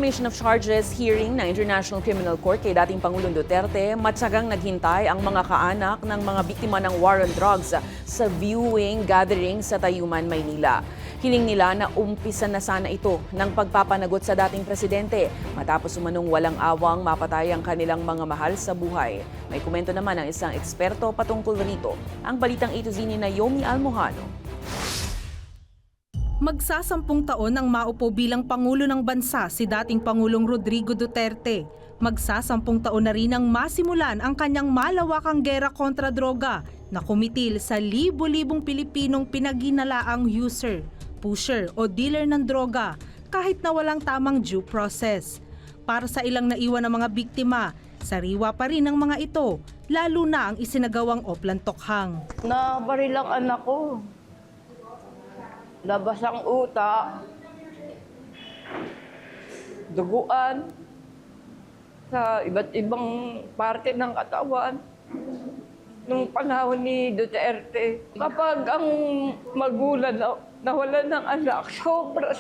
confirmation of charges hearing ng International Criminal Court kay dating Pangulong Duterte, matsagang naghintay ang mga kaanak ng mga biktima ng war on drugs sa viewing gathering sa Tayuman, Maynila. Hiling nila na umpisan na sana ito ng pagpapanagot sa dating presidente matapos umanong walang awang mapatay ang kanilang mga mahal sa buhay. May komento naman ng isang eksperto patungkol rito. Ang balitang ito ni Naomi Almohano. Magsasampung taon nang maupo bilang Pangulo ng Bansa si dating Pangulong Rodrigo Duterte. Magsasampung taon na rin ang masimulan ang kanyang malawakang gera kontra droga na kumitil sa libo-libong Pilipinong pinaghinalaang user, pusher o dealer ng droga kahit na walang tamang due process. Para sa ilang naiwan ng mga biktima, sariwa pa rin ang mga ito, lalo na ang isinagawang oplantokhang. Nabaril ang anak ko. Labas ang utak, duguan sa iba't ibang parte ng katawan. Nung panahon ni Duterte, kapag ang magulang nawalan ng anak, sobra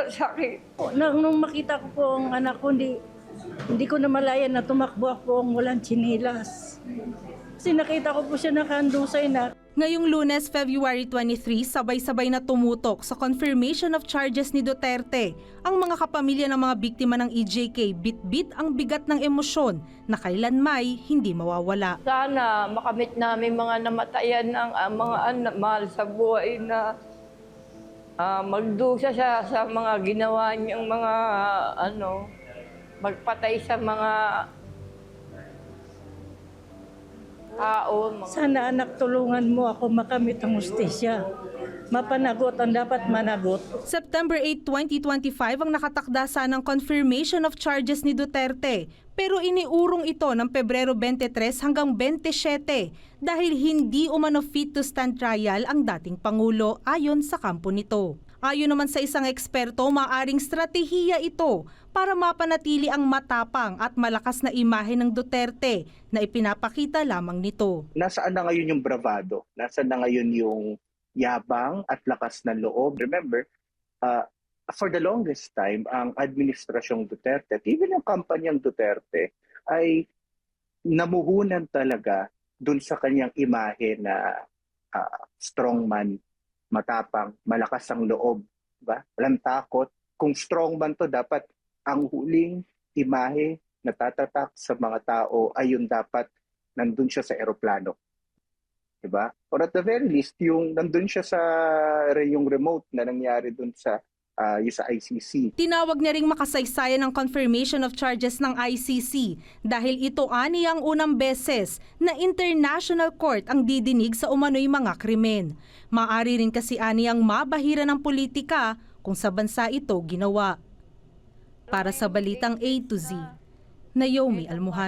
sakit. Nung makita ko po ang anak ko, hindi ko namalayan na tumakbo ako ang walang tsinilas. Kasi nakita ko po siya nakandusay na. Ngayong Lunes, February 23, sabay-sabay na tumutok sa confirmation of charges ni Duterte. Ang mga kapamilya ng mga biktima ng EJK bit-bit ang bigat ng emosyon na kailanmay hindi mawawala. Sana makamit namin mga namatayan ng mga anak, mahal sa buhay na magdusa siya sa mga ginawa niyang mga magpatay sa mga tao. Sana anak, tulungan mo ako makamit ang hustisya. Mapanagot ang dapat managot. September 8, 2025 ang nakatakda ng confirmation of charges ni Duterte. Pero iniurong ito ng Pebrero 23 hanggang 27 dahil hindi umano fit to stand trial ang dating Pangulo ayon sa kampo nito. Ayon naman sa isang eksperto, maaring stratehiya ito para mapanatili ang matapang at malakas na imahe ng Duterte na ipinapakita lamang nito. Nasaan na ngayon yung bravado? Nasaan na ngayon yung yabang at lakas ng loob? Remember, for the longest time, ang administrasyong Duterte at even yung kampanyang Duterte ay namuhunan talaga dun sa kanyang imahe na strongman, matapang, malakas ang loob, ba? Walang takot. Kung strongman to, dapat ang huling imahe na tatatak sa mga tao ay yung dapat nandun siya sa eroplano. Diba? Or at the very least, yung nandun siya sa yung remote na nangyari dun sa ICC. Tinawag niya ring makasaysayan ng confirmation of charges ng ICC dahil ito ani ang unang beses na international court ang didinig sa umano'y mga krimen. Maari rin kasi ani ang mabahira ng politika kung sa bansa ito ginawa. Para sa Balitang A to Z, Naomi Almohano.